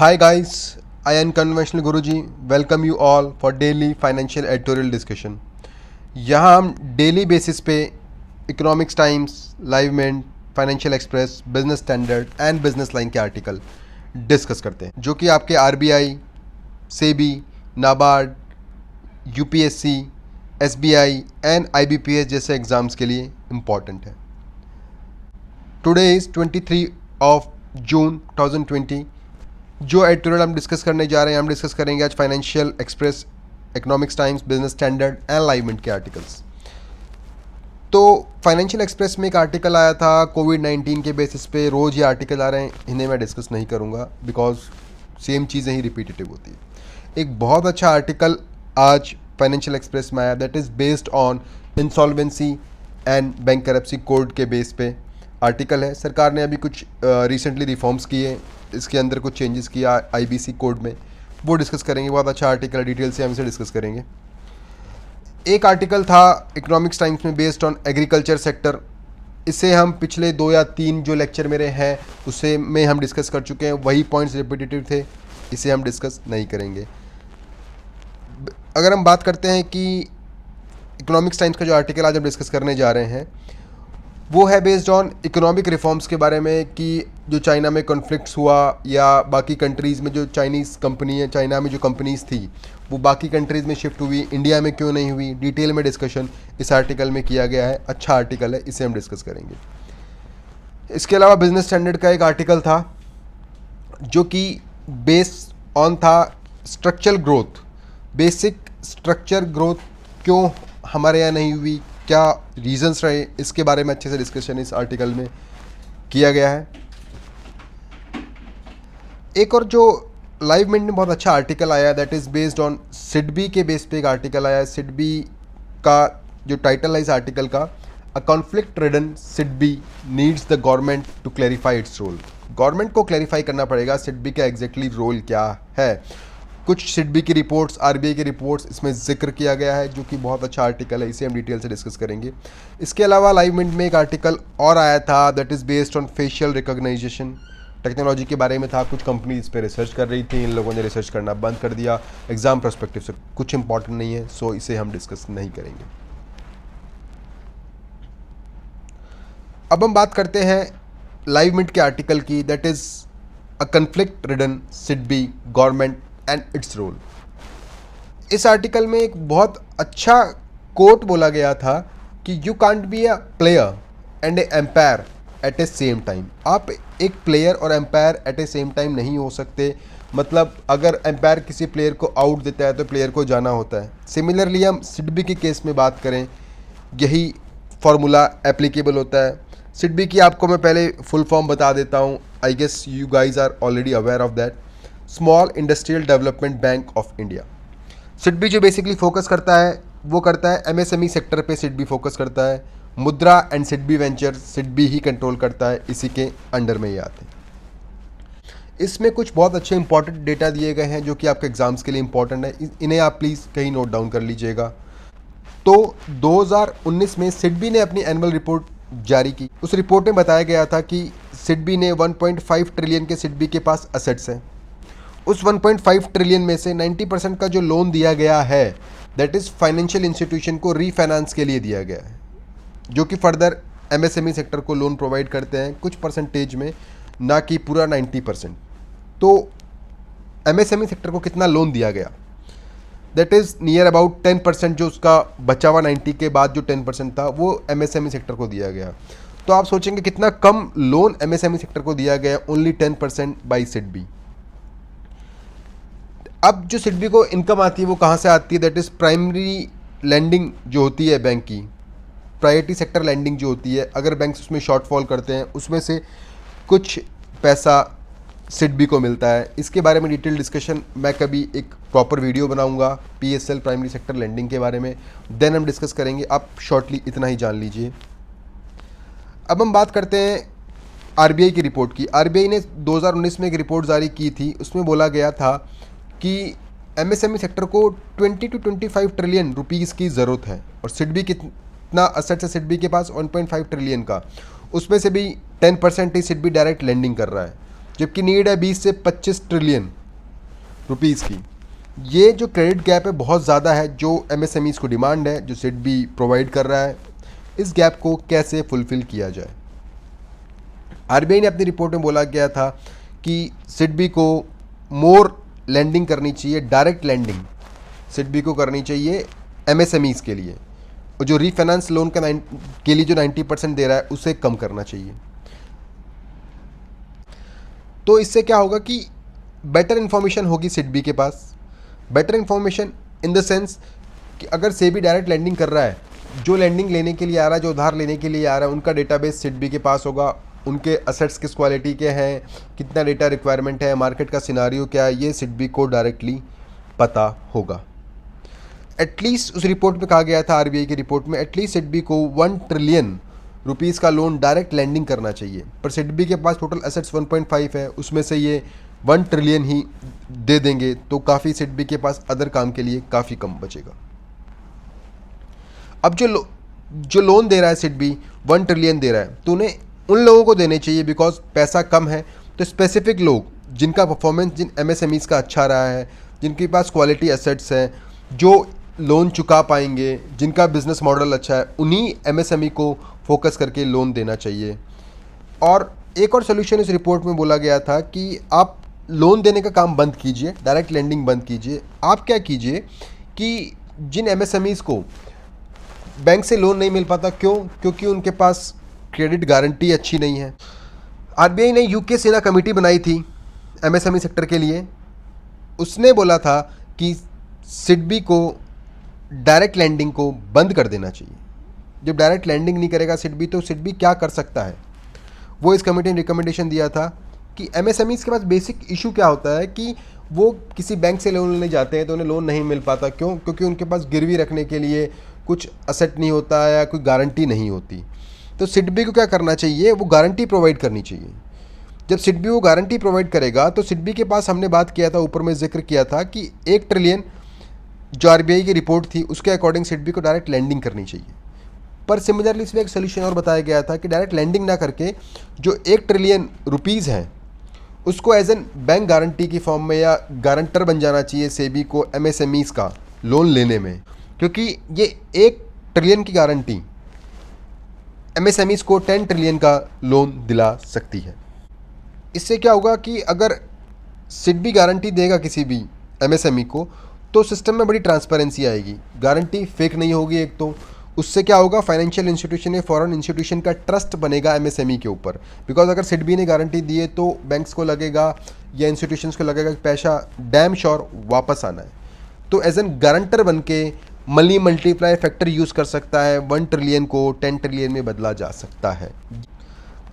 Hi guys, I am Conventional Guruji. Welcome you all for daily financial editorial discussion. यहाँ हम daily basis पे Economics Times, Live Mint, Financial Express, Business Standard and Business Line के article discuss करते हैं जो कि आपके RBI, SEBI, NABARD, UPSC, SBI and IBPS जैसे एग्ज़ाम्स के लिए इम्पॉर्टेंट है. Today is 23 of June 2020. जो एडिटोरियल हम डिस्कस करने जा रहे हैं, हम डिस्कस करेंगे आज Financial Express, Economics Times, Business Standard and Live Mint के आर्टिकल्स. तो फाइनेंशियल एक्सप्रेस में एक आर्टिकल आया था कोविड-19 के बेसिस पे. रोज़ ये आर्टिकल आ रहे हैं, इन्हें मैं डिस्कस नहीं करूँगा बिकॉज सेम चीज़ें ही रिपीटेटिव होती है. एक बहुत अच्छा आर्टिकल आज फाइनेंशियल एक्सप्रेस में आया that is based on insolvency and bank करप्सी code के बेस पे आर्टिकल है. सरकार ने अभी कुछ रिसेंटली रिफॉर्म्स किए, इसके अंदर कुछ चेंजेस किया आईबीसी कोड में, वो डिस्कस करेंगे. बहुत अच्छा आर्टिकल है, डिटेल से हम इसे डिस्कस करेंगे. एक आर्टिकल था इकोनॉमिक्स टाइम्स में बेस्ड ऑन एग्रीकल्चर सेक्टर. इसे हम पिछले 2 या 3 जो लेक्चर मेरे हैं उसे में हम डिस्कस कर चुके हैं. वही पॉइंट्स रिपीटेटिव थे, इसे हम डिस्कस नहीं करेंगे. अगर हम बात करते हैं कि इकोनॉमिक्स टाइम्स का जो आर्टिकल आज हम डिस्कस करने जा रहे हैं वो है बेस्ड ऑन इकोनॉमिक रिफॉर्म्स के बारे में कि जो चाइना में कॉन्फ्लिक्ट्स हुआ या बाकी कंट्रीज़ में जो चाइनीज़ कंपनी है, चाइना में जो कंपनीज़ थी वो बाकी कंट्रीज़ में शिफ्ट हुई, इंडिया में क्यों नहीं हुई, डिटेल में डिस्कशन इस आर्टिकल में किया गया है. अच्छा आर्टिकल है, इसे हम डिस्कस करेंगे. इसके अलावा बिजनेस स्टैंडर्ड का एक आर्टिकल था जो कि बेस ऑन था structural growth. Basic structure growth क्यों हमारे यहाँ नहीं हुई, क्या रीजंस रहे, इसके बारे में अच्छे से डिस्कशन इस आर्टिकल में किया गया है. एक और जो लाइव मिंट में बहुत अच्छा आर्टिकल आया that is based on SIDBI के बेस पे एक आर्टिकल आया है. सिडबी का जो टाइटल है इस आर्टिकल का, a conflict ridden SIDBI needs the government to clarify its role. Government को क्लैरिफाई करना पड़ेगा सिडबी का एग्जैक्टली रोल क्या है. कुछ सिडबी की रिपोर्ट्स, आरबीआई की रिपोर्ट्स इसमें जिक्र किया गया है जो कि बहुत अच्छा आर्टिकल है, इसे हम डिटेल से डिस्कस करेंगे. इसके अलावा लाइव मिंट में एक आर्टिकल और आया था that is based on facial recognization. Technology के बारे में था, कुछ कंपनी इस पर रिसर्च कर रही थी, इन लोगों ने रिसर्च करना बंद कर दिया. एग्जाम पर्सपेक्टिव से कुछ इंपॉर्टेंट नहीं है, सो इसे हम डिस्कस नहीं करेंगे. अब हम बात करते हैं लाइव मिंट के आर्टिकल की that is a conflict ridden SIDBI government and its role. इस आर्टिकल में एक बहुत अच्छा कोट बोला गया था कि you can't be a player and a umpire at a same time. आप एक प्लेयर और umpire at a same time नहीं हो सकते. मतलब अगर एम्पायर किसी प्लेयर को आउट देता है तो प्लेयर को जाना होता है. सिमिलरली हम सिडबी के केस में बात करें, यही फार्मूला एप्लीकेबल होता है. सिडबी की आपको मैं पहले फुल फॉर्म बता देता हूँ. I guess you guys are already aware of that. Small industrial development bank of India. SIDBI जो बेसिकली फोकस करता है वो करता है एमएसएमई सेक्टर पे. सिडबी फोकस करता है मुद्रा and SIDBI venture, SIDBI he control करता है, इसी के अंडर में ये आते हैं. इसमें कुछ बहुत अच्छे इंपॉर्टेंट डेटा दिए गए हैं जो कि आपके एग्जाम्स के लिए इंपॉर्टेंट है. इन्हें आप प्लीज़ कहीं नोट डाउन कर लीजिएगा. तो 2019 में सिडबी ने अपनी एनुअल रिपोर्ट जारी की. उस रिपोर्ट में बताया गया था कि सिडबी ने 1.5 ट्रिलियन के सिडबी के पास असेट्स हैं. उस 1.5 ट्रिलियन में से 90% का जो लोन दिया गया है दैट इज़ फाइनेंशियल इंस्टीट्यूशन को रीफाइनेंस के लिए दिया गया है, जो कि फर्दर एमएसएमई सेक्टर को लोन प्रोवाइड करते हैं कुछ परसेंटेज में, ना कि पूरा 90%. तो एमएसएमई सेक्टर को कितना लोन दिया गया दैट इज़ नियर अबाउट 10%. जो उसका बचा हुआ 90 के बाद जो 10% था वो एमएसएमई सेक्टर को दिया गया. तो आप सोचेंगे कितना कम लोन एमएसएमई सेक्टर को दिया गया, ओनली 10% बाई सिडबी. अब जो सिडबी को इनकम आती है वो कहाँ से आती है, दैट इज़ प्राइमरी लैंडिंग जो होती है बैंक की, प्रायोरिटी सेक्टर लैंडिंग जो होती है. अगर बैंक उसमें शॉर्टफॉल करते हैं उसमें से कुछ पैसा सिडबी को मिलता है. इसके बारे में डिटेल डिस्कशन मैं कभी एक प्रॉपर वीडियो बनाऊंगा पीएसएल प्राइमरी सेक्टर लैंडिंग के बारे में, देन हम डिस्कस करेंगे. आप शॉर्टली इतना ही जान लीजिए. अब हम बात करते हैं आरबीआई की रिपोर्ट की. आरबीआई ने 2019 में एक रिपोर्ट जारी की थी. उसमें बोला गया था कि एमएसएमई सेक्टर को 20 to 25 ट्रिलियन रुपीज़ की ज़रूरत है. और सिडबी कितना असेट्स है सिडबी के पास, 1.5 ट्रिलियन का. उसमें से भी 10% ही सिडबी डायरेक्ट लैंडिंग कर रहा है, जबकि नीड है 20 से 25 ट्रिलियन रुपीज़ की। ये जो क्रेडिट गैप है बहुत ज़्यादा है, जो एमएसएमईज़ को डिमांड है, जो सिडबी प्रोवाइड कर रहा है, इस गैप को कैसे फुलफ़िल किया जाए। आरबीआई ने अपनी रिपोर्ट में बोला गया था कि सिडबी को मोर लैंडिंग करनी चाहिए, डायरेक्ट लैंडिंग सिडबी को करनी चाहिए एमएसएमईज़ के लिए, और जो रीफाइनेंस लोन के लिए जो 90% दे रहा है उसे कम करना चाहिए। तो इससे क्या होगा कि बेटर इन्फॉर्मेशन होगी सिडबी के पास। Better information in the sense कि अगर सेबी डायरेक्ट लैंडिंग कर रहा है, जो लैंडिंग लेने के लिए आ रहा है, जो उधार लेने के लिए आ रहा है, उनका डेटाबेस सिडबी के पास होगा। उनके असेट्स किस क्वालिटी के हैं, कितना डेटा रिक्वायरमेंट है, मार्केट का सिनारियो क्या है, ये सिडबी को डायरेक्टली पता होगा। एटलीस्ट उस रिपोर्ट में कहा गया था, आरबीआई की रिपोर्ट में, एटलीस्ट सिडबी को 1 ट्रिलियन रुपीज़ का लोन डायरेक्ट लैंडिंग करना चाहिए। पर सिडबी के पास टोटल एसेट्स 1.5 है, उसमें से ये 1 ट्रिलियन ही दे देंगे तो काफ़ी सिडबी के पास अदर काम के लिए काफ़ी कम बचेगा। अब जो लोन दे रहा है सिडबी 1 ट्रिलियन दे रहा है, तो उन्हें उन लोगों को देने चाहिए, बिकॉज पैसा कम है तो स्पेसिफिक लोग जिनका परफॉर्मेंस, जिन एमएसएमईज़ का अच्छा रहा है, जिनके पास क्वालिटी एसेट्स हैं, जो लोन चुका पाएंगे, जिनका बिजनेस मॉडल अच्छा है, उन्हीं एमएसएमई को फोकस करके लोन देना चाहिए। और एक और सोल्यूशन इस रिपोर्ट में बोला गया था कि आप लोन देने का काम बंद कीजिए, डायरेक्ट लेंडिंग बंद कीजिए। आप क्या कीजिए कि जिन एमएसएमईज़ को बैंक से लोन नहीं मिल पाता, क्योंकि उनके पास क्रेडिट गारंटी अच्छी नहीं है। आरबीआई ने यूके सिन्हा कमेटी बनाई थी एमएसएमई सेक्टर के लिए। उसने बोला था कि सिडबी को डायरेक्ट लैंडिंग को बंद कर देना चाहिए। जब डायरेक्ट लैंडिंग नहीं करेगा सिडबी, तो सिडबी क्या कर सकता है, वो इस कमेटी ने रिकमेंडेशन दिया था कि एमएसएमईज़ के पास बेसिक इशू क्या होता है कि वो किसी बैंक से लोन लेने जाते हैं तो उन्हें लोन नहीं मिल पाता। क्योंकि उनके पास गिरवी रखने के लिए कुछ असेट नहीं होता है या कोई गारंटी नहीं होती। तो सिडबी को क्या करना चाहिए, वो गारंटी प्रोवाइड करनी चाहिए। जब सिडबी वो गारंटी प्रोवाइड करेगा तो सिडबी के पास, हमने बात किया था, ऊपर में जिक्र किया था कि 1 ट्रिलियन जो आरबीआई की रिपोर्ट थी उसके अकॉर्डिंग सिडबी को डायरेक्ट लैंडिंग करनी चाहिए। पर सिमिलरली इसमें एक सोल्यूशन और बताया गया था कि डायरेक्ट लैंडिंग ना करके जो 1 ट्रिलियन रुपीज़ हैं उसको एज एन बैंक गारंटी की फॉर्म में या गारंटर बन जाना चाहिए सेबी को एमएसएमईज़ का लोन लेने में, क्योंकि ये 1 ट्रिलियन की गारंटी एमएसएमईज़ को 10 ट्रिलियन का लोन दिला सकती है। इससे क्या होगा कि अगर सिडबी गारंटी देगा किसी भी एमएसएमई को तो सिस्टम में बड़ी ट्रांसपेरेंसी आएगी, गारंटी फेक नहीं होगी एक तो। उससे क्या होगा, फाइनेंशियल इंस्टीट्यूशन या फॉरेन इंस्टीट्यूशन का ट्रस्ट बनेगा एमएसएमई के ऊपर। बिकॉज अगर सिडबी ने गारंटी दी है तो बैंक्स को लगेगा या इंस्टीट्यूशंस को लगेगा कि पैसा डैम श्योर वापस आना है। तो एज एन गारंटर बन के मनी मल्टीप्लाई फैक्टर यूज़ कर सकता है, 1 ट्रिलियन को 10 ट्रिलियन में बदला जा सकता है।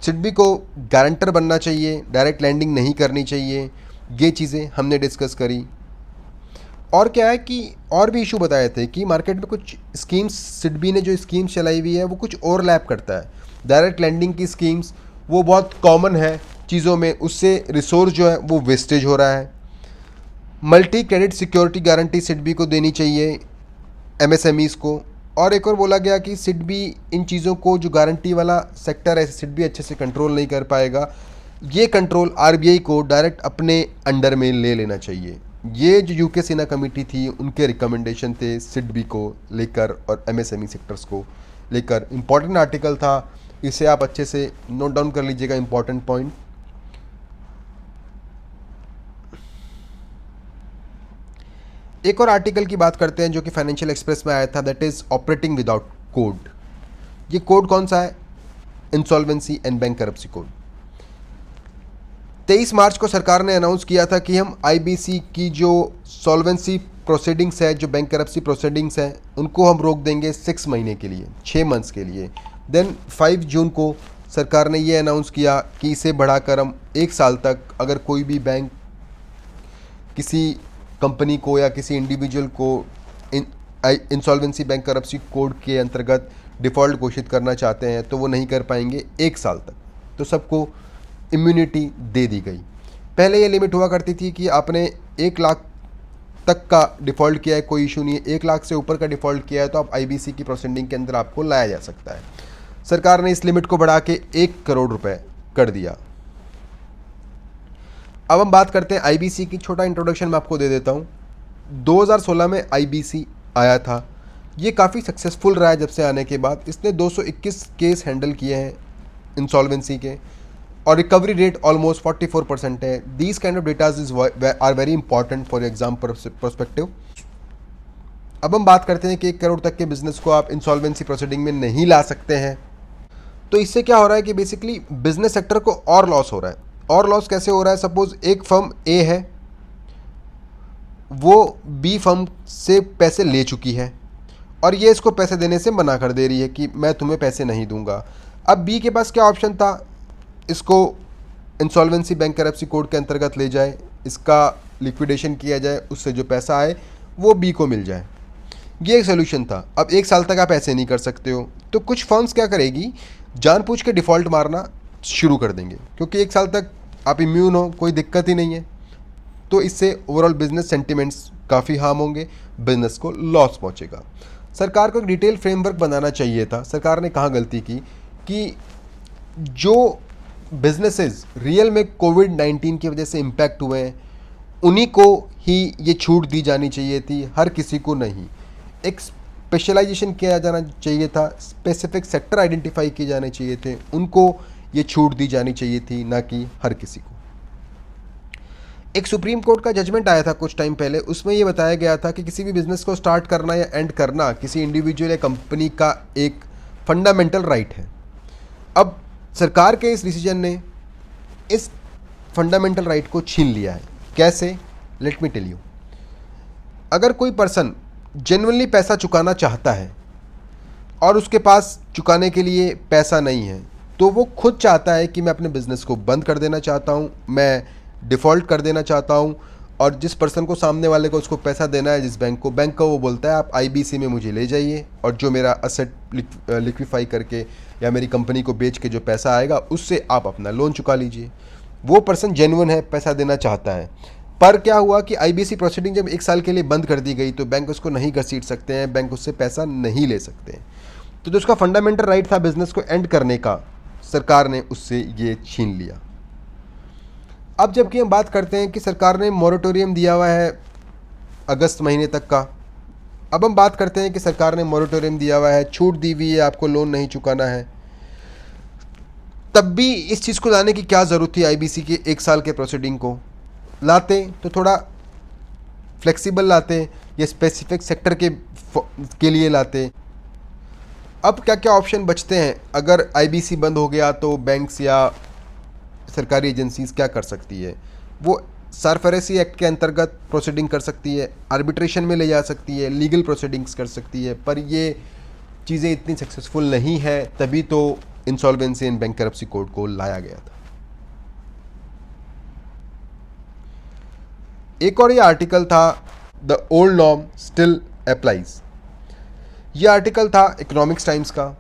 सिडबी को गारंटर बनना चाहिए, डायरेक्ट लैंडिंग नहीं करनी चाहिए। ये चीज़ें हमने डिस्कस करी। और क्या है कि और भी इशू बताए थे कि मार्केट में कुछ स्कीम्स, सिडबी ने जो स्कीम्स चलाई हुई है वो कुछ ओवरलैप करता है। डायरेक्ट लैंडिंग की स्कीम्स वो बहुत कॉमन है चीज़ों में, उससे रिसोर्स जो है वो वेस्टेज हो रहा है। Multi credit security guarantee SIDBI को देनी चाहिए एमएसएमईज़ को। और एक और बोला गया कि सिडबी इन चीज़ों को, जो गारंटी वाला सेक्टर है, सिडबी अच्छे से कंट्रोल नहीं कर पाएगा। ये कंट्रोल आरबीआई को डायरेक्ट अपने अंडर में ले लेना चाहिए। ये जो यूके सिन्हा कमेटी थी उनके रिकमेंडेशन थे सिडबी को लेकर और एमएसएमई सेक्टर्स को लेकर। इम्पॉर्टेंट आर्टिकल था, इसे आप अच्छे से नोट डाउन कर लीजिएगा इम्पॉर्टेंट पॉइंट। एक और आर्टिकल की बात करते हैं जो कि फाइनेंशियल एक्सप्रेस में आया था, that is operating without code. ये कोड कौन सा है, इंसॉल्वेंसी एंड बैंक करप्सी कोड। 23 मार्च को सरकार ने अनाउंस किया था कि हम आईबीसी की जो सॉल्वेंसी प्रोसीडिंग्स है, जो बैंक करप्सी प्रोसीडिंग्स हैं, उनको हम रोक देंगे 6 महीने के लिए, 6 मंथ्स के लिए। देन 5 जून को सरकार ने ये अनाउंस किया कि इसे बढ़ाकर हम 1 साल तक, अगर कोई भी बैंक किसी कंपनी को या किसी इंडिविजुअल को इंसॉल्वेंसी बैंक करप्सी कोड के अंतर्गत डिफ़ॉल्ट घोषित करना चाहते हैं तो वो नहीं कर पाएंगे 1 साल तक। तो सबको इम्यूनिटी दे दी गई। पहले ये लिमिट हुआ करती थी कि आपने 1 लाख तक का डिफ़ॉल्ट किया है, कोई इशू नहीं है। 1 लाख से ऊपर का डिफ़ॉल्ट किया है तो आप आईबीसी की प्रोसीडिंग के अंदर आपको लाया जा सकता है। सरकार ने इस लिमिट को बढ़ा के 1 करोड़ रुपए कर दिया। अब हम बात करते हैं आईबीसी की। छोटा इंट्रोडक्शन मैं आपको दे देता हूँ। 2016 में आईबीसी आया था। ये काफ़ी सक्सेसफुल रहा है जब से आने के बाद। इसने 221 केस हैंडल किए हैं इंसॉल्वेंसी के, और रिकवरी रेट ऑलमोस्ट 44% है। These kind of datas is are very important for exam perspective. अब हम बात करते हैं कि 1 करोड़ तक के बिजनेस को आप इंसॉल्वेंसी प्रोसीडिंग में नहीं ला सकते हैं। तो इससे क्या हो रहा है कि बेसिकली बिजनेस सेक्टर को और लॉस हो रहा है। और लॉस कैसे हो रहा है? सपोज एक फर्म ए है, वो बी फर्म से पैसे ले चुकी है और ये इसको पैसे देने से मना कर दे रही है कि मैं तुम्हें पैसे नहीं दूंगा। अब बी के पास क्या ऑप्शन था? इसको इंसॉल्वेंसी बैंकरप्सी कोड के अंतर्गत ले जाए, इसका लिक्विडेशन किया जाए, उससे जो पैसा आए वो बी को मिल जाए। ये एक सोल्यूशन था। अब 1 साल तक आप ऐसे नहीं कर सकते हो, तो कुछ फर्म्स क्या करेगी, जानबूझ के डिफ़ॉल्ट मारना शुरू कर देंगे, क्योंकि 1 साल तक आप इम्यून हो, कोई दिक्कत ही नहीं है। तो इससे ओवरऑल बिजनेस सेंटिमेंट्स काफ़ी हार्म होंगे, बिजनेस को लॉस पहुंचेगा। सरकार को एक डिटेल फ्रेमवर्क बनाना चाहिए था। सरकार ने कहाँ गलती की कि जो बिजनेसेस रियल में कोविड-19 की वजह से इम्पैक्ट हुए हैं उन्हीं को ही ये छूट दी जानी चाहिए थी, हर किसी को नहीं। एक स्पेशलाइजेशन किया जाना चाहिए था, स्पेसिफिक सेक्टर आइडेंटिफाई किए जाने चाहिए थे, उनको ये छूट दी जानी चाहिए थी, ना कि हर किसी को। एक सुप्रीम कोर्ट का जजमेंट आया था कुछ टाइम पहले, उसमें ये बताया गया था कि किसी भी बिजनेस को स्टार्ट करना या एंड करना किसी इंडिविजुअल या कंपनी का एक फंडामेंटल राइट है। अब सरकार के इस डिसीजन ने इस फंडामेंटल राइट को छीन लिया है। कैसे? Let me tell you. अगर कोई पर्सन जेन्युइनली पैसा चुकाना चाहता है और उसके पास चुकाने के लिए पैसा नहीं है, तो वो खुद चाहता है कि मैं अपने बिजनेस को बंद कर देना चाहता हूँ, मैं डिफ़ॉल्ट कर देना चाहता हूँ, और जिस पर्सन को, सामने वाले को उसको पैसा देना है, जिस बैंक को वो बोलता है आप आईबीसी में मुझे ले जाइए और जो मेरा असेट लिक्विफाई करके या मेरी कंपनी को बेच के जो पैसा आएगा उससे आप अपना लोन चुका लीजिए। वो पर्सन जेन्युइन है, पैसा देना चाहता है। पर क्या हुआ कि आईबीसी प्रोसीडिंग जब 1 साल के लिए बंद कर दी गई तो बैंक उसको नहीं घसीट सकते हैं, बैंक उससे पैसा नहीं ले सकते हैं। तो जो उसका फंडामेंटल राइट था बिजनेस को एंड करने का, सरकार ने उससे ये छीन लिया। अब जबकि हम बात करते हैं कि सरकार ने मॉरेटोरियम दिया हुआ है अगस्त महीने तक का। अब हम बात करते हैं कि सरकार ने मॉरेटोरियम दिया हुआ है, छूट दी हुई है, आपको लोन नहीं चुकाना है। तब भी इस चीज़ को लाने की क्या ज़रूरत थी? आईबीसी के 1 साल के प्रोसीडिंग को लाते तो थोड़ा फ्लेक्सिबल लाते या स्पेसिफिक सेक्टर के लिए लाते। अब क्या क्या ऑप्शन बचते हैं? अगर आईबीसी बंद हो गया तो बैंक्स या सरकारी एजेंसीज क्या कर सकती है? वो सरफरेसी एक्ट के अंतर्गत प्रोसीडिंग कर सकती है, आर्बिट्रेशन में ले जा सकती है, लीगल प्रोसीडिंग्स कर सकती है। पर ये चीज़ें इतनी सक्सेसफुल नहीं है, तभी तो इंसॉल्वेंसी एंड बैंकरप्सी कोड को लाया गया था। एक और ये आर्टिकल था, the old norm still applies. ये आर्टिकल था इकोनॉमिक्स टाइम्स का।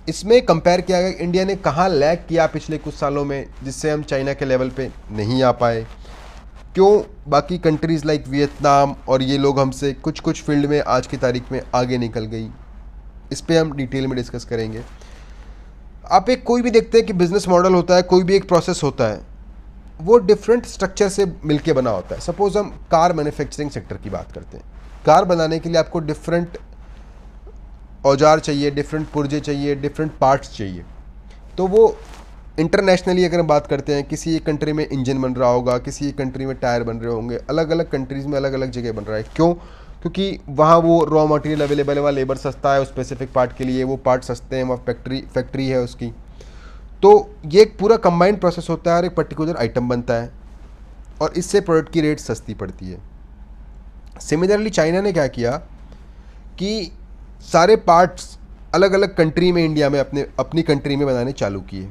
इसमें कंपेयर किया गया इंडिया ने कहाँ लैग किया पिछले कुछ सालों में, जिससे हम चाइना के लेवल पे नहीं आ पाए। क्यों बाकी कंट्रीज़ लाइक वियतनाम और ये लोग हमसे कुछ कुछ फील्ड में आज की तारीख में आगे निकल गई। इस पर हम डिटेल में डिस्कस करेंगे। आप एक कोई भी देखते हैं कि बिजनेस मॉडल होता है, कोई भी एक प्रोसेस होता है, वो डिफरेंट स्ट्रक्चर से मिलके बना होता है। सपोज हम कार मैन्युफैक्चरिंग सेक्टर की बात करते हैं। कार बनाने के लिए आपको डिफरेंट औजार चाहिए, डिफरेंट पुर्जे चाहिए, डिफरेंट पार्ट्स चाहिए। तो वो इंटरनेशनली अगर हम बात करते हैं, किसी एक कंट्री में इंजन बन रहा होगा, किसी एक कंट्री में टायर बन रहे होंगे, अलग अलग कंट्रीज़ में अलग अलग जगह बन रहा है। क्यों? क्योंकि वहाँ वो रॉ मटेरियल अवेलेबल है, वहाँ लेबर सस्ता है, उस स्पेसिफिक पार्ट के लिए वो पार्ट सस्ते हैं, वहाँ फैक्ट्री है उसकी। तो ये एक पूरा कंबाइंड प्रोसेस होता है और एक पर्टिकुलर आइटम बनता है और इससे प्रोडक्ट की रेट सस्ती पड़ती है। सिमिलरली चाइना ने क्या किया कि सारे पार्ट्स अलग अलग कंट्री में, इंडिया में अपनी कंट्री में बनाने चालू किए।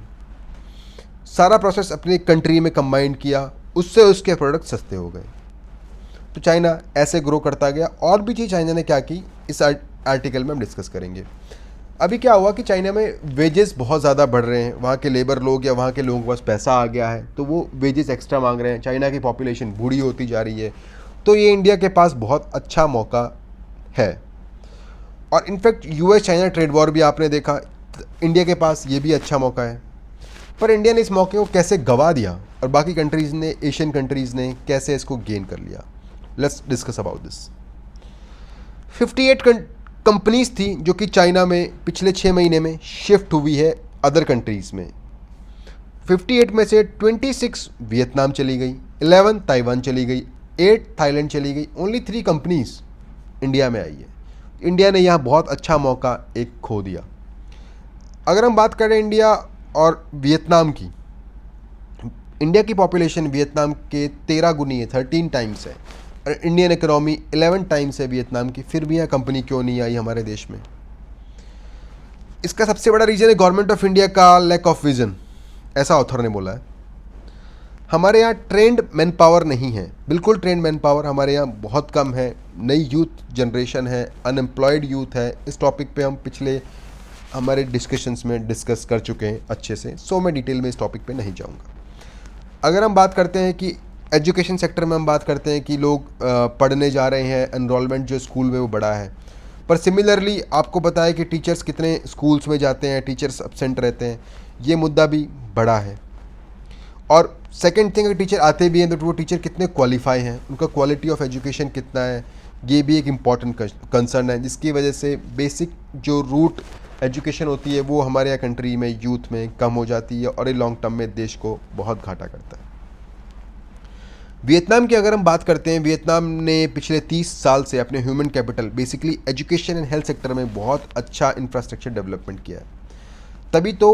सारा प्रोसेस अपनी कंट्री में कंबाइंड किया, उससे उसके प्रोडक्ट सस्ते हो गए। तो चाइना ऐसे ग्रो करता गया। और भी चीज़ चाइना ने क्या की, इस आर्टिकल में हम डिस्कस करेंगे। अभी क्या हुआ कि चाइना में वेजेस बहुत ज़्यादा बढ़ रहे हैं। वहाँ के लेबर लोग या वहाँ के लोगों के पास पैसा आ गया है, तो वो वेजेस एक्स्ट्रा मांग रहे हैं। चाइना की पॉपुलेशन बूढ़ी होती जा रही है, तो ये इंडिया के पास बहुत अच्छा मौका है। और in fact US China trade war भी आपने देखा, इंडिया के पास ये भी अच्छा मौका है। पर इंडिया ने इस मौके को कैसे गवा दिया और बाकी कंट्रीज़ ने, एशियन कंट्रीज़ ने कैसे इसको गेन कर लिया। Let's discuss about this. 58 companies थी जो कि चाइना में पिछले 6 महीने में शिफ्ट हुई है अदर कंट्रीज़ में। 58 में से 26 वियतनाम चली गई, 11 ताइवान चली गई, 8 थाईलैंड चली गई, ओनली 3 कंपनीज इंडिया में आई है। इंडिया ने यहाँ बहुत अच्छा मौका एक खो दिया। अगर हम बात करें इंडिया और वियतनाम की, इंडिया की पॉपुलेशन वियतनाम के 13 गुनी है, 13 टाइम्स है, और इंडियन इकोनॉमी 11 टाइम्स है वियतनाम की, फिर भी यहाँ कंपनी क्यों नहीं आई हमारे देश में? इसका सबसे बड़ा रीज़न है गवर्नमेंट ऑफ इंडिया का लैक ऑफ विजन, ऐसा ऑथर ने बोला है। हमारे यहाँ ट्रेंड मैन पावर नहीं है, बिल्कुल ट्रेंड मैन पावर हमारे यहाँ बहुत कम है। नई यूथ जनरेशन है, अनएम्प्लॉयड यूथ है। इस टॉपिक पे हम पिछले हमारे डिस्कशंस में डिस्कस कर चुके हैं अच्छे से, सो मैं डिटेल में इस टॉपिक पे नहीं जाऊँगा। अगर हम बात करते हैं कि एजुकेशन सेक्टर में हम बात करते हैं कि लोग पढ़ने जा रहे हैं, एनरोलमेंट जो स्कूल में वो बढ़ा है, पर सिमिलरली आपको पता है कि टीचर्स कितने स्कूल्स में जाते हैं, टीचर्स एब्सेंट रहते हैं, ये मुद्दा भी बढ़ा है। और सेकंड थिंग, अगर टीचर आते भी हैं तो वो टीचर कितने क्वालिफाई हैं, उनका क्वालिटी ऑफ एजुकेशन कितना है, ये भी एक इम्पॉर्टेंट कंसर्न है, जिसकी वजह से बेसिक जो रूट एजुकेशन होती है वो हमारे यहाँ कंट्री में यूथ में कम हो जाती है और ये लॉन्ग टर्म में देश को बहुत घाटा करता है। वियतनाम की अगर हम बात करते हैं, वियतनाम ने पिछले 30 साल से अपने human capital basically education and health sector में बहुत अच्छा इंफ्रास्ट्रक्चर डेवलपमेंट किया है। तभी तो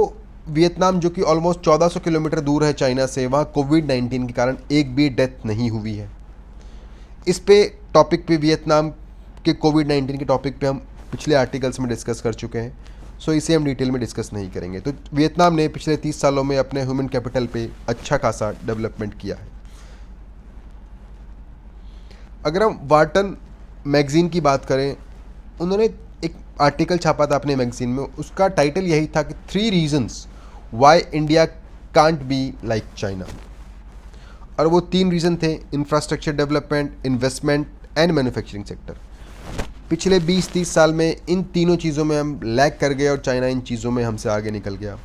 वियतनाम जो कि ऑलमोस्ट 1400 किलोमीटर दूर है चाइना से, वहाँ कोविड-19 के कारण एक भी डेथ नहीं हुई है। इस पे टॉपिक पे, वियतनाम के कोविड-19 के टॉपिक पे हम पिछले आर्टिकल्स में डिस्कस कर चुके हैं, सो इसे हम डिटेल में डिस्कस नहीं करेंगे। तो वियतनाम ने पिछले 30 सालों में अपने ह्यूमन कैपिटल पे अच्छा खासा डेवलपमेंट किया है। अगर हम वार्टन मैगज़ीन की बात करें, उन्होंने एक आर्टिकल छापा था अपने मैगज़ीन में, उसका टाइटल यही था कि 3 reasons why India can't be like China. और वो 3 रीज़न थे: infrastructure development, investment and manufacturing sector. पिछले 20-30 साल में इन तीनों चीज़ों में हम लैग कर गए और चाइना इन चीज़ों में हमसे आगे निकल गया।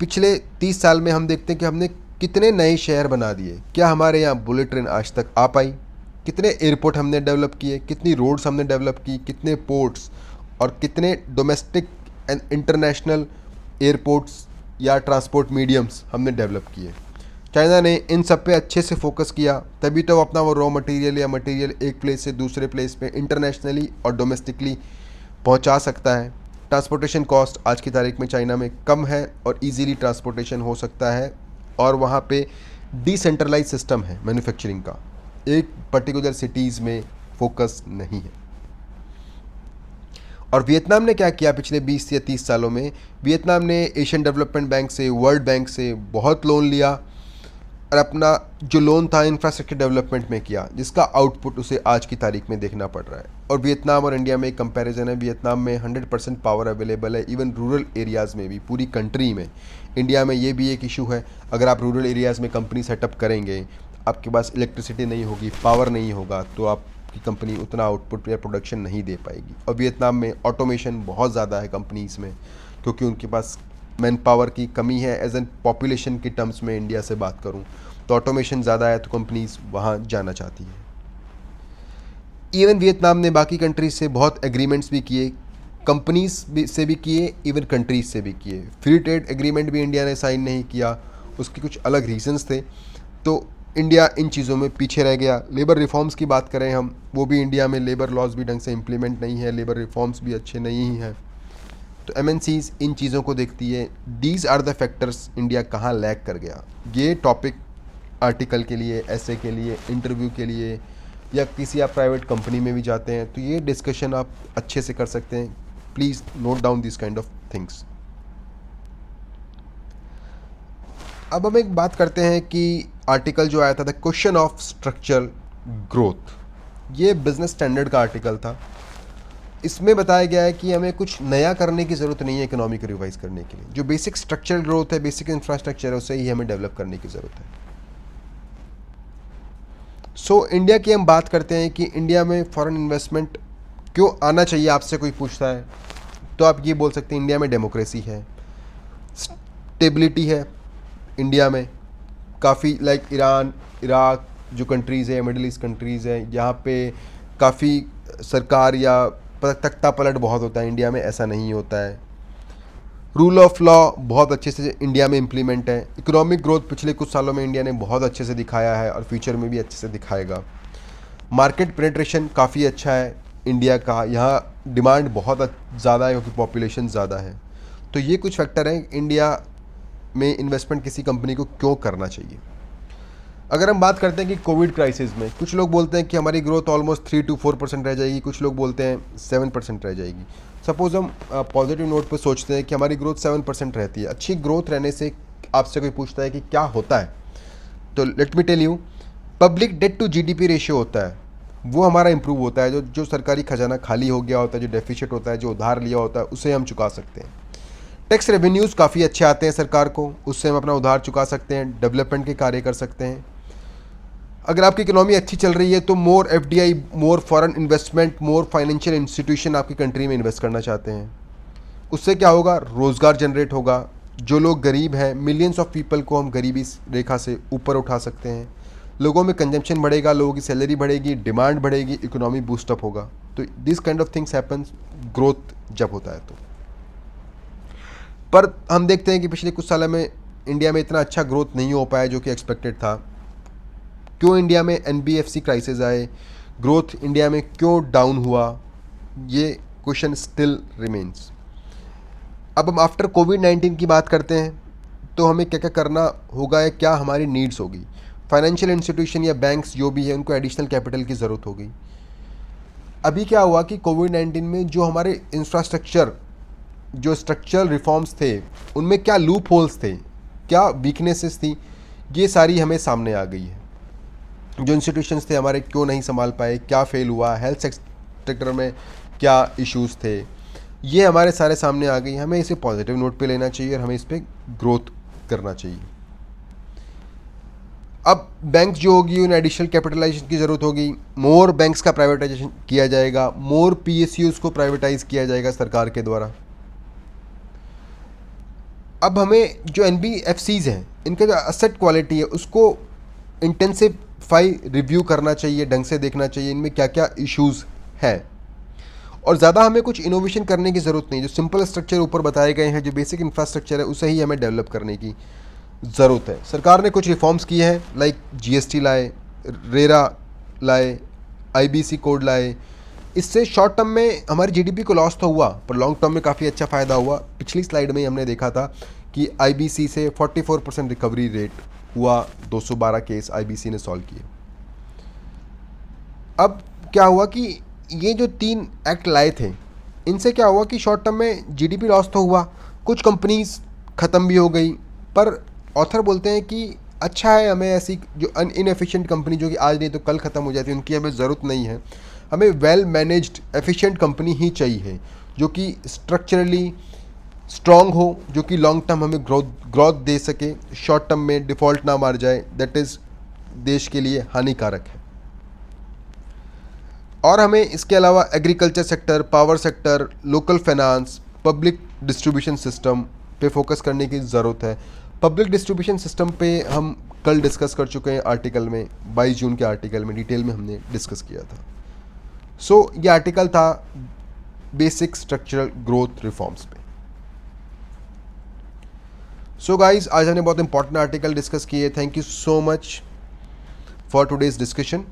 पिछले 30 साल में हम देखते हैं कि हमने कितने नए शहर बना दिए। क्या हमारे यहाँ बुलेट ट्रेन आज तक आ पाई? कितने एयरपोर्ट हमने डेवलप किए, कितनी रोड्स हमने डेवलप की, कितने पोर्ट्स और कितने डोमेस्टिक एंड इंटरनेशनल एयरपोर्ट्स या ट्रांसपोर्ट मीडियम्स हमने डेवलप किए। चाइना ने इन सब पे अच्छे से फोकस किया, तभी तो वो अपना वो रॉ मटेरियल या मटेरियल एक प्लेस से दूसरे प्लेस पे इंटरनेशनली और डोमेस्टिकली पहुंचा सकता है। ट्रांसपोर्टेशन कॉस्ट आज की तारीख में चाइना में कम है और इजीली ट्रांसपोर्टेशन हो सकता है, और वहाँ पे डिसेंट्रलाइज सिस्टम है मैन्युफैक्चरिंग का, एक पर्टिकुलर सिटीज़ में फोकस नहीं है। और वियतनाम ने क्या किया पिछले 20 या 30 सालों में? वियतनाम ने एशियन डेवलपमेंट बैंक से, वर्ल्ड बैंक से बहुत लोन लिया और अपना जो लोन था इंफ्रास्ट्रक्चर डेवलपमेंट में किया, जिसका आउटपुट उसे आज की तारीख में देखना पड़ रहा है। और वियतनाम और इंडिया में एक कंपैरिजन है, वियतनाम में 100% पावर अवेलेबल है, इवन रूरल एरियाज़ में भी, पूरी कंट्री में। इंडिया में ये भी एक इशू है, अगर आप रूरल एरियाज़ में कंपनी सेटअप करेंगे, आपके पास इलेक्ट्रिसिटी नहीं होगी, पावर नहीं होगा, तो आपकी कंपनी उतना आउटपुट या प्रोडक्शन नहीं दे पाएगी। और वियतनाम में ऑटोमेशन बहुत ज़्यादा है कंपनीज़ में, क्योंकि उनके पास मैन पावर की कमी है। एज एन पॉपुलेशन के टर्म्स में इंडिया से बात करूं तो ऑटोमेशन ज़्यादा है, तो कंपनीज वहाँ जाना चाहती हैं। इवन वियतनाम ने बाकी कंट्रीज से बहुत एग्रीमेंट्स भी किए, कंपनीज से भी किए, इवन कंट्रीज से भी किए। फ्री ट्रेड एग्रीमेंट भी इंडिया ने साइन नहीं किया, उसके कुछ अलग रीजंस थे, तो इंडिया इन चीज़ों में पीछे रह गया। लेबर रिफॉर्म्स की बात करें हम, वो भी इंडिया में लेबर लॉज भी ढंग से इम्प्लीमेंट नहीं है, लेबर रिफॉर्म्स भी अच्छे नहीं हैं, तो एमएनसीज इन चीज़ों को देखती है। These are the factors India कहाँ लैग कर गया। ये टॉपिक आर्टिकल के लिए, ऐसे के लिए, इंटरव्यू के लिए, या किसी आप प्राइवेट कंपनी में भी जाते हैं तो ये डिस्कशन आप अच्छे से कर सकते हैं। Please note down this kind of things. अब हम एक बात करते हैं कि आर्टिकल जो आया था, the question of structural growth, ये बिजनेस स्टैंडर्ड का आर्टिकल था। इसमें बताया गया है कि हमें कुछ नया करने की ज़रूरत नहीं है इकोनॉमी को रिवाइज करने के लिए। जो बेसिक स्ट्रक्चरल ग्रोथ है, बेसिक इंफ्रास्ट्रक्चर है, उसे ही हमें डेवलप करने की ज़रूरत है। सो इंडिया की हम बात करते हैं कि इंडिया में फॉरेन इन्वेस्टमेंट क्यों आना चाहिए, आपसे कोई पूछता है। तो आप ये बोल सकते हैं इंडिया में डेमोक्रेसी है, स्टेबिलिटी है इंडिया में। काफ़ी लाइक ईरान, इराक जो कंट्रीज़ है, मिडिल ईस्ट कंट्रीज़ है, यहाँ पे काफ़ी सरकार या तख्ता पलट बहुत होता है, इंडिया में ऐसा नहीं होता है। रूल ऑफ लॉ बहुत अच्छे से इंडिया में इम्प्लीमेंट है। इकोनॉमिक ग्रोथ पिछले कुछ सालों में इंडिया ने बहुत अच्छे से दिखाया है और फ्यूचर में भी अच्छे से दिखाएगा। मार्केट पेनिट्रेशन काफ़ी अच्छा है इंडिया का, यहाँ डिमांड बहुत ज़्यादा है क्योंकि पॉपुलेशन ज़्यादा है। तो ये कुछ फैक्टर हैं इंडिया में इन्वेस्टमेंट किसी कंपनी को क्यों करना चाहिए। अगर हम बात करते हैं कि कोविड क्राइसिस में कुछ लोग बोलते हैं कि हमारी ग्रोथ ऑलमोस्ट 3 to 4% रह जाएगी, कुछ लोग बोलते हैं 7% रह जाएगी। सपोज़ हम पॉजिटिव नोट पर सोचते हैं कि हमारी ग्रोथ 7% रहती है। अच्छी ग्रोथ रहने से आपसे कोई पूछता है कि क्या होता है, तो let me tell you, public debt to GDP ratio होता है, वो हमारा इंप्रूव होता है। जो सरकारी खजाना खाली हो गया होता है, जो डेफिसिट होता है, जो उधार लिया होता है, उसे हम चुका सकते हैं। टैक्स रेवेन्यूज़ काफ़ी अच्छे आते हैं सरकार को, उससे हम अपना उधार चुका सकते हैं, डेवलपमेंट के कार्य कर सकते हैं। अगर आपकी इकोनॉमी अच्छी चल रही है तो मोर एफडीआई, मोर फॉरेन इन्वेस्टमेंट, मोर फाइनेंशियल इंस्टीट्यूशन आपकी कंट्री में इन्वेस्ट करना चाहते हैं। उससे क्या होगा, रोज़गार जनरेट होगा। जो लोग गरीब हैं, मिलियंस ऑफ पीपल को हम गरीबी रेखा से ऊपर उठा सकते हैं। लोगों में कंजम्पशन बढ़ेगा, लोगों की सैलरी बढ़ेगी, डिमांड बढ़ेगी, इकोनॉमी बूस्टअप होगा। तो this kind of things happens growth जब होता है तो। पर हम देखते हैं कि पिछले कुछ सालों में इंडिया में इतना अच्छा ग्रोथ नहीं हो पाया जो कि एक्सपेक्टेड था। क्यों इंडिया में एनबीएफसी क्राइसिस आए, ग्रोथ इंडिया में क्यों डाउन हुआ, ये क्वेश्चन स्टिल रिमेन्स। अब हम आफ्टर कोविड-19 की बात करते हैं तो हमें क्या क्या करना होगा या क्या हमारी नीड्स होगी। फाइनेंशियल इंस्टीट्यूशन या बैंक्स जो भी है उनको एडिशनल कैपिटल की ज़रूरत होगी। अभी क्या हुआ कि कोविड-19 में जो हमारे इंफ्रास्ट्रक्चर, जो स्ट्रक्चरल रिफॉर्म्स थे, उनमें क्या लूप होल्स थे, क्या वीकनेसेस थी, ये सारी हमें सामने आ गई है। जो इंस्टीट्यूशंस थे हमारे क्यों नहीं संभाल पाए, क्या फेल हुआ, हेल्थ सेक्टर में क्या इश्यूज़ थे, ये हमारे सारे सामने आ गई। हमें इसे पॉजिटिव नोट पे लेना चाहिए और हमें इस पर ग्रोथ करना चाहिए। अब बैंक जो होगी उन्हें एडिशनल कैपिटलाइजेशन की ज़रूरत होगी। मोर बैंक्स का प्राइवेटाइजेशन किया जाएगा, मोर पीएसयूज को प्राइवेटाइज किया जाएगा सरकार के द्वारा। अब हमें जो एनबीएफसीज हैं, इनका जो असेट क्वालिटी है उसको इंटेंसिफाई रिव्यू करना चाहिए, ढंग से देखना चाहिए इनमें क्या क्या इश्यूज़ हैं। और ज़्यादा हमें कुछ इनोवेशन करने की ज़रूरत नहीं। जो सिंपल स्ट्रक्चर ऊपर बताए गए हैं, जो बेसिक इंफ्रास्ट्रक्चर है, उसे ही हमें डेवलप करने की ज़रूरत है। सरकार ने कुछ रिफॉर्म्स किए हैं, लाइक जीएसटी लाए, रेरा लाए, आईबीसी कोड लाए। इससे शॉर्ट टर्म में हमारी जीडीपी को लॉस तो हुआ, पर लॉन्ग टर्म में काफ़ी अच्छा फ़ायदा हुआ। पिछली स्लाइड में ही हमने देखा था कि आईबीसी से 44% रिकवरी रेट हुआ, 212 केस आईबीसी ने सॉल्व किए। अब क्या हुआ कि ये जो 3 एक्ट लाए थे, इनसे क्या हुआ कि शॉर्ट टर्म में जीडीपी लॉस तो हुआ, कुछ कंपनीज ख़त्म भी हो गई। पर ऑथर बोलते हैं कि अच्छा है, हमें ऐसी जो इनएफिशिएंट कंपनी जो कि आज नहीं तो कल ख़त्म हो जाती है, उनकी हमें ज़रूरत नहीं है। हमें वेल मैनेज्ड एफिशिएंट कंपनी ही चाहिए जो कि स्ट्रक्चरली स्ट्रॉन्ग हो, जो कि लॉन्ग टर्म हमें ग्रोथ दे सके, शॉर्ट टर्म में डिफ़ॉल्ट ना मार जाए। दैट इज़ देश के लिए हानिकारक है। और हमें इसके अलावा agriculture sector, power sector, local finance, public distribution system पे फोकस करने की ज़रूरत है। पब्लिक डिस्ट्रीब्यूशन सिस्टम पे हम कल डिस्कस कर चुके हैं आर्टिकल में, 22 जून के आर्टिकल में डिटेल में हमने डिस्कस किया था। सो ये आर्टिकल था बेसिक स्ट्रक्चरल ग्रोथ रिफॉर्म्स पे। सो गाइज, आज हमने बहुत इंपॉर्टेंट आर्टिकल डिस्कस किए। Thank you so much for today's discussion.